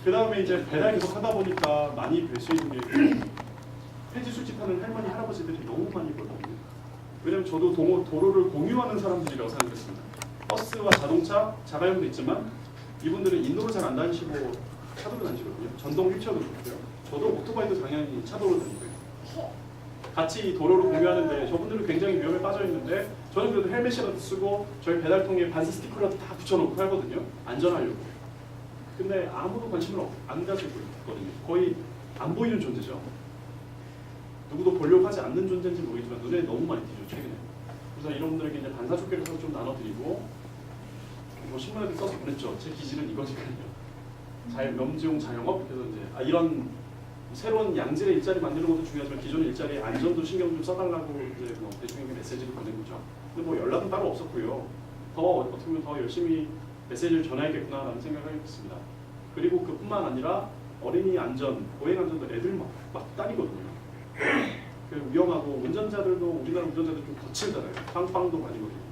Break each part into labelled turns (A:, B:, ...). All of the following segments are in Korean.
A: 그 다음에 이제 배달 계속 하다 보니까 많이 뵐 수 있는 게 폐지 수집하는 할머니 할아버지들이 너무 많이 보거든요. 왜냐면 저도 도로를 공유하는 사람들이라고 생각했습니다. 버스와 자동차, 자가용도 있지만 이분들은 인도로 잘 안 다니시고 차도로 다니시거든요. 전동 휠체어도 그렇고요. 저도 오토바이도 당연히 차도로 다니고요. 같이 도로를 공유하는데 저분들은 굉장히 위험에 빠져 있는데 저는 그래도 헬멧이라도 쓰고 저희 배달통에 반스 스티커라도 다 붙여놓고 하거든요. 안전하려고. 근데 아무도 관심을 안 가지고 있거든요. 거의 안 보이는 존재죠. 누구도 보려고 하지 않는 존재인지 모르겠지만 눈에 너무 많이 띄죠, 최근에. 그래서 이런 분들에게 이제 반사조끼를 사서 좀 나눠드리고 뭐 신문에도 써서 보냈죠. 제 기질은 이거니까요. 명지용 자영업 그래서 이제 이런 새로운 양질의 일자리 만드는 것도 중요하지만 기존의 일자리에 안전도 신경 좀 써달라고 이제 뭐 대중에게 메시지를 보낸 거죠. 근데 뭐 연락은 따로 없었고요. 더 어떻게 보면 더 열심히 메시지를 전해야겠구나라는 생각을 했습니다. 그리고 그뿐만 아니라 어린이 안전, 보행 안전도 애들 막 다니거든요. 그 위험하고 운전자들도 우리나라 운전자들 좀 거칠잖아요. 빵빵도 많이 거든요.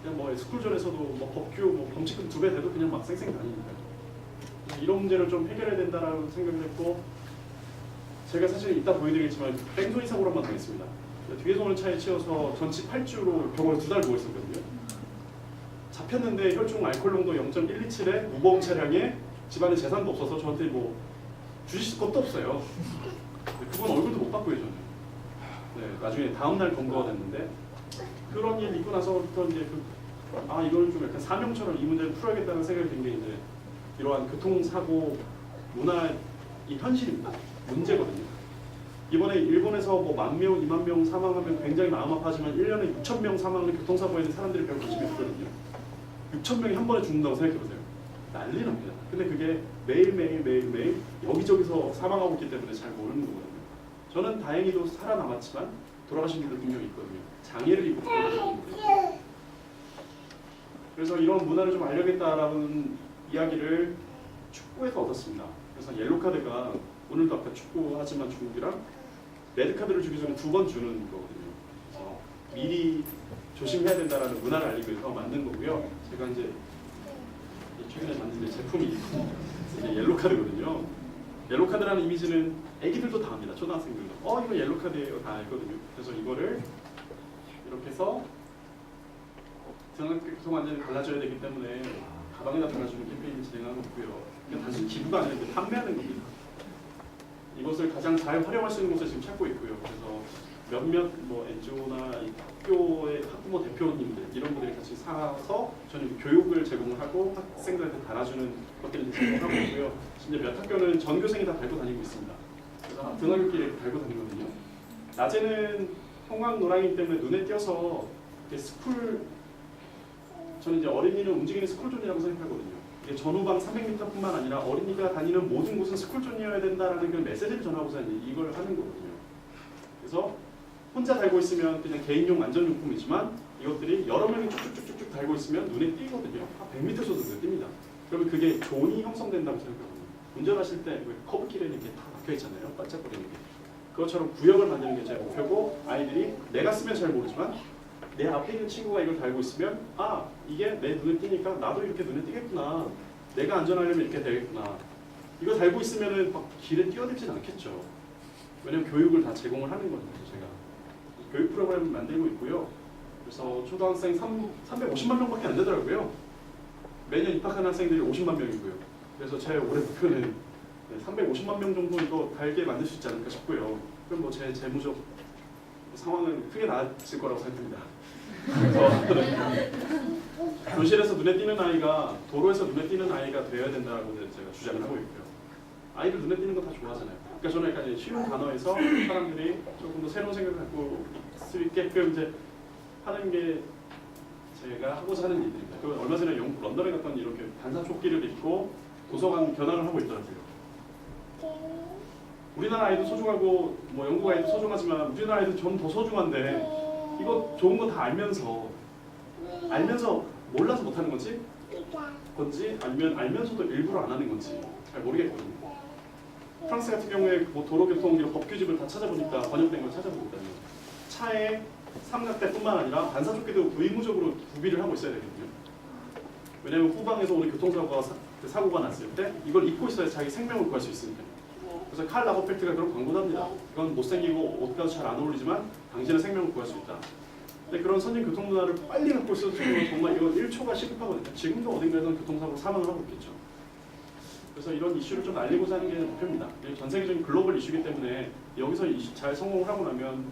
A: 그냥 뭐 스쿨존에서도 뭐 법규 뭐 범칙금 2배 돼도 그냥 막 쌩쌩 다니니까요. 이런 문제를 좀 해결해야 된다라고 생각을 했고 제가 사실 이따 보여드리겠지만 뺑소니 사고를 한번 당했습니다. 뒤에서 오는 차에 치여서 전치 8주로 병원에 2달 누워있었거든요. 잡혔는데 혈중 알코올 농도 0.127에 무보험 차량에 집안에 재산도 없어서 저한테 뭐 주실 것도 없어요. 그건 얼굴도 못 봤고요 저는. 네, 나중에 다음날 검거가 됐는데 그런 일 있고 나서부터 이제 이걸 좀 약간 사명처럼 이 문제를 풀어야겠다는 생각이 든 게 이제 이러한 교통사고 문화의 현실입니다. 문제거든요. 이번에 일본에서 뭐 10,000명, 20,000명 사망하면 굉장히 마음 아파하지만 1년에 6,000명 사망하는 교통사고에 있는 사람들이 별로 관심이 없거든요. 6,000명이 한 번에 죽는다고 생각해보세요. 난리 납니다. 근데 그게 매일 여기저기서 사망하고 있기 때문에 잘 모르는 거거든요. 저는 다행히도 살아남았지만 돌아가신 분들 분명히 있거든요. 장애를 입고 돌아가신 분들. 그래서 이런 문화를 좀 알려야겠다라는 이야기를 축구에서 얻었습니다. 그래서 옐로카드가 오늘도 아까 축구하지만 중국이랑 레드카드를 주기 전에 2번 주는 거거든요. 미리 조심해야 된다라는 문화를 알리기 위해서 만든 거고요. 제가 이제 최근에 만든 제품이 이제 옐로카드거든요. 옐로카드라는 이미지는 애기들도 다 합니다. 초등학생들도. 이거 옐로카드예요. 다 알거든요. 그래서 이거를 이렇게 해서 등한교통안전을 달라져야 되기 때문에 가방에다 달아주는 캠페인을 진행하고 있고요. 그냥 단순히 기부가 아니라 판매하는 겁니다. 이것을 가장 잘 활용할 수 있는 곳을 지금 찾고 있고요. 그래서 몇몇 뭐 NGO나 학교의 학부모 대표님들 이런 분들이 같이 사서 저는 교육을 제공을 하고 학생들한테 달아주는 것들을 제공하고 있고요. 이제 몇 학교는 전교생이 다 달고 다니고 있습니다. 그래서 등하굣길에 달고 다니거든요. 낮에는 형광 노랑이기 때문에 눈에 띄어서 저는 이제 어린이는 움직이는 스쿨존이라고 생각하거든요. 전후방 300m뿐만 아니라 어린이가 다니는 모든 곳은 스쿨존이어야 된다라는 그런 메시지를 전하고서 이걸 하는 거거든요. 그래서 혼자 달고 있으면 그냥 개인용 안전용품이지만 이것들이 여러 명이 쭉쭉쭉쭉 달고 있으면 눈에 띄거든요. 한 100m에서도 눈에 띕니다. 그러면 그게 존이 형성된다고 생각하거든요. 운전하실 때 커브길에 이렇게 다 박혀 있잖아요. 반짝거리는 게. 그것처럼 구역을 만드는 게 제 목표고 아이들이 내가 쓰면 잘 모르지만 내 앞에 있는 친구가 이걸 달고 있으면 이게 내 눈에 띄니까 나도 이렇게 눈에 띄겠구나. 내가 안전하려면 이렇게 되겠구나. 이거 달고 있으면 막 길에 뛰어들진 않겠죠. 왜냐면 교육을 다 제공을 하는 거니까 제가. 교육 프로그램을 만들고 있고요. 그래서 초등학생 350만 명밖에 안 되더라고요. 매년 입학하는 학생들이 50만 명이고요. 그래서 제 올해 목표는 350만 명 정도 이거 달게 만들 수 있지 않을까 싶고요. 그럼 뭐 제 재무적 상황은 크게 나아질 거라고 생각합니다. 그래서 교실에서 눈에 띄는 아이가 도로에서 눈에 띄는 아이가 되어야 된다고 제가 주장을 하고 있고요. 아이들 눈에 띄는 거 다 좋아하잖아요. 그러니까 저는 약간 쉬운 단어에서 사람들이 조금 더 새로운 생각을 갖고 수 있게끔 이제 하는 게 제가 하고자 하는 일들입니다. 그 얼마 전에 영국 런던에 갔더니 이렇게 반사조끼를 입고 도서관 견학을 하고 있더라고요. 우리나라 아이도 소중하고 뭐 영국 아이도 소중하지만 우리나라 아이도 좀 더 소중한데 이거 좋은 거 다 알면서 몰라서 못하는 건지 아니면 알면서도 일부러 안 하는 건지 잘 모르겠거든요. 프랑스 같은 경우에 뭐 도로교통 법규집을 다 찾아보니까 번역된 걸 찾아보니까요. 차에 삼각대뿐만 아니라 반사조끼도 의무적으로 구비를 하고 있어야 되거든요. 왜냐하면 후방에서 오는 교통사고가 그 사고가 났을 때 이걸 잊고 있어야 자기 생명을 구할 수 있으니까. 그래서 칼 라거펠트가 그런 광고도 합니다. 이건 못생기고 옷과도 잘 안 어울리지만 당신의 생명을 구할 수 있다. 근데 그런 선진 교통 문화를 빨리 갖고 있어서 정말 이건 1초가 시급하거든요. 지금도 어딘가에서는 교통사고 사망을 하고 있겠죠. 그래서 이런 이슈를 좀 알리고자 하는 게 목표입니다. 전 세계적인 글로벌 이슈이기 때문에 여기서 잘 성공을 하고 나면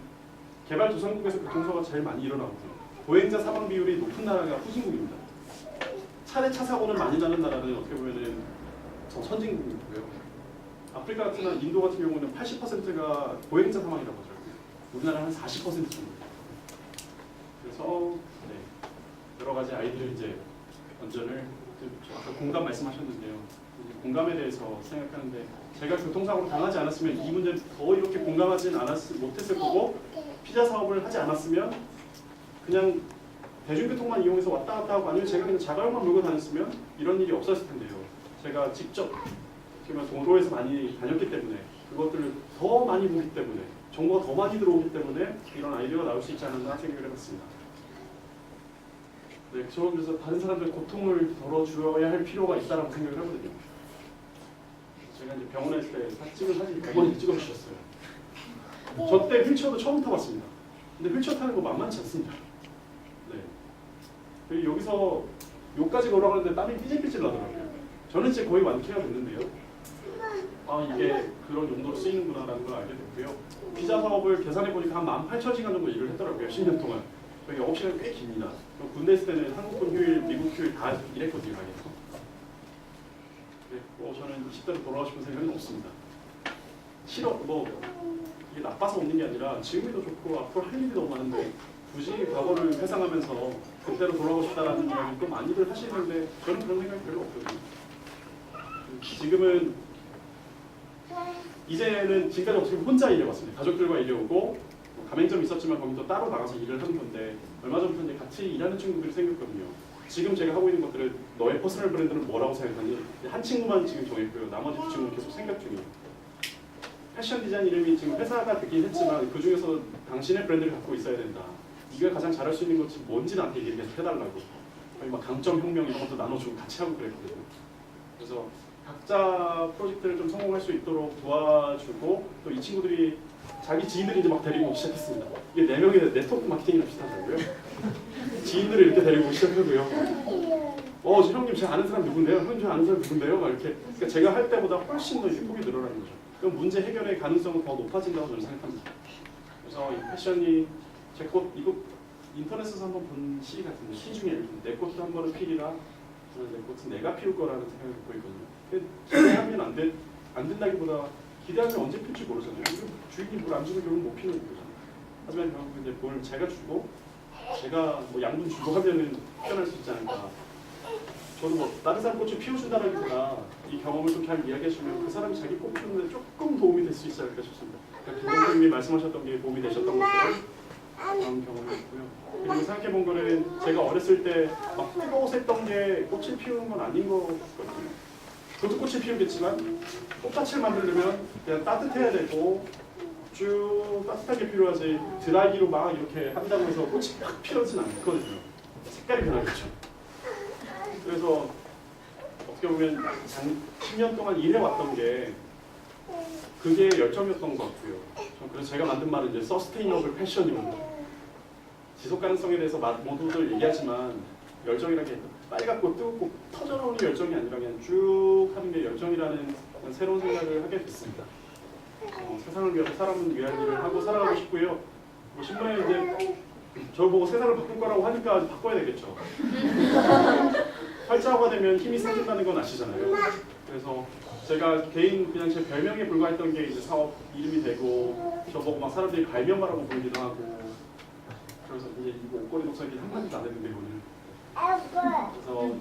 A: 개발도상국에서 교통사고가 제일 많이 일어나거든요. 보행자 사망 비율이 높은 나라가 후진국입니다. 차례 차 사고는 많이 나는 나라는 어떻게 보면은 선진국이고요. 아프리카 같은 인도 같은 경우는 80%가 보행자 사망이라고 하더라고요. 우리나라는 한 40% 정도. 그래서 여러 가지 아이들을 이제 안전을 아까 공감 말씀하셨는데요. 공감에 대해서 생각하는데 제가 교통사고를 당하지 않았으면 이 문제는 더 이렇게 공감하진 못했을 거고 피자 사업을 하지 않았으면 그냥 대중교통만 이용해서 왔다 갔다 하고 아니면 제가 그냥 자가용만 몰고 다녔으면 이런 일이 없었을 텐데요. 제가 직접 도로에서 많이 다녔기 때문에 그것들을 더 많이 보기 때문에 정보가 더 많이 들어오기 때문에 이런 아이디어가 나올 수 있지 않았나 생각을 해봤습니다. 네, 저는 그래서 다른 사람들의 고통을 덜어주어야 할 필요가 있다고 생각을 하거든요. 제가 이제 병원에 있을 때 찍은 사진 100번이 찍어주셨어요. 저 때 휠체어도 처음 타봤습니다. 근데 휠체어 타는 거 만만치 않습니다. 네. 그리고 여기서 여기까지 걸어가는데 땀이 삐질삐질 나더라고요. 저는 이제 거의 완쾌가 됐는데요. 아 이게 그런 용도로 쓰이는구나라는 걸 알게 됐고요. 피자 사업을 계산해보니까 한 18,000시간 정도 일을 했더라고요. 10년 동안. 영업시간이 꽤 깁니다. 군대 있을 때는 한국군 휴일, 미국 휴일 다 일했거든요. 네, 저는 20대로 돌아가고 싶은 생각은 없습니다. 싫어, 이게 나빠서 없는 게 아니라 지금이 더 좋고 앞으로 할 일이 너무 많은데 굳이 과거를 회상하면서 그때로 돌아가고 싶다라는 이야기 또 많이들 하시는데 저는 그런 생각이 별로 없거든요. 지금은 이제는 지금까지 어떻게 혼자 일해왔습니다. 가족들과 일해오고 가맹점이 있었지만 거기도 따로 나가서 일을 하는 건데 얼마 전부터 이제 같이 일하는 친구들이 생겼거든요. 지금 제가 하고 있는 것들은 너의 퍼스널 브랜드는 뭐라고 생각하니? 한 친구만 지금 정했고요. 나머지 두 친구는 계속 생각 중이에요. 패션 디자인 이름이 지금 회사가 되긴 했지만 그 중에서 당신의 브랜드를 갖고 있어야 된다. 네가 가장 잘할 수 있는 것이 뭔지 나한테 얘기를 계속 해달라고. 거의 막 강점 혁명 이런 것도 나눠주고 같이 하고 그랬거든요. 그래서 각자 프로젝트를 좀 성공할 수 있도록 도와주고 또 이 친구들이 자기 지인들이 이제 막 데리고 오기 시작했습니다. 이게 4명의 네트워크 마케팅이랑 비슷하더라고요. 지인들을 이렇게 데리고 오기 시작하고요. 형님 제가 아는 사람 누군데요? 형님 제가 아는 사람 누군데요? 막 이렇게. 그러니까 제가 할 때보다 훨씬 더 유폭이 늘어나는 거죠. 그럼 문제 해결의 가능성은 더 높아진다고 저는 생각합니다. 그래서 이 패션이 제 곧 이거 인터넷에서 한번 본 시 같은데 시 중에 내 꽃도 한 번은 피리라 내 꽃은 내가 피울 거라는 생각을 갖고 있거든요. 기대하면 안 된다기보다 기대하면 언제 필지 모르잖아요. 주인이 물 안 주면 결국 못 피는 거잖아요. 하지만 결국 이제 뭘 제가 주고 제가 양분 주고 하면은 표현할 수 있지 않을까. 저도 다른 사람 꽃을 피워준다라기보다 이 경험을 좀 잘 이야기해주면 그 사람이 자기 꽃 피우는데 조금 도움이 될 수 있지 않을까 싶습니다. 그러니까 김 선생님이 말씀하셨던 게 도움이 되셨던 것처럼 그런 경험이 있고요. 그리고 생각해본 거는 제가 어렸을 때 막 뜨거워서 했던 게 꽃을 피우는 건 아닌 것 같거든요. 저도 꽃을 피우겠지만 꽃밭을 만들려면 그냥 따뜻해야 되고 쭉 따뜻하게 필요하지 드라이기로 막 이렇게 한다고 해서 꽃이 팍 피어지진 않거든요. 색깔이 변하겠죠. 그래서 어떻게 보면 10년 동안 일해왔던 게 그게 열정이었던 것 같고요. 그래서 제가 만든 말은 이제 서스테이너블 패션이거든요. 지속 가능성에 대해서 모두들 얘기하지만 열정이라는 게 빨갛고 뜨겁고 터져나오는 열정이 아니라 그냥 쭉 하는 게 열정이라는 새로운 생각을 하게 됐습니다. 세상을 위해서 사람을 위한 일을 하고 살아가고 싶고요. 신부에 이제 저를 보고 세상을 바꿀 거라고 하니까 바꿔야 되겠죠. 활자화가 되면 힘이 생긴다는 건 아시잖아요. 그래서 제가 개인 그냥 제 별명에 불과했던 게 이제 사업 이름이 되고 저보고 막 사람들이 발명가라고 부르기도 하고 그래서 이제 이거 옷걸이 독서기 한마디도 안 했는데 오늘 그래서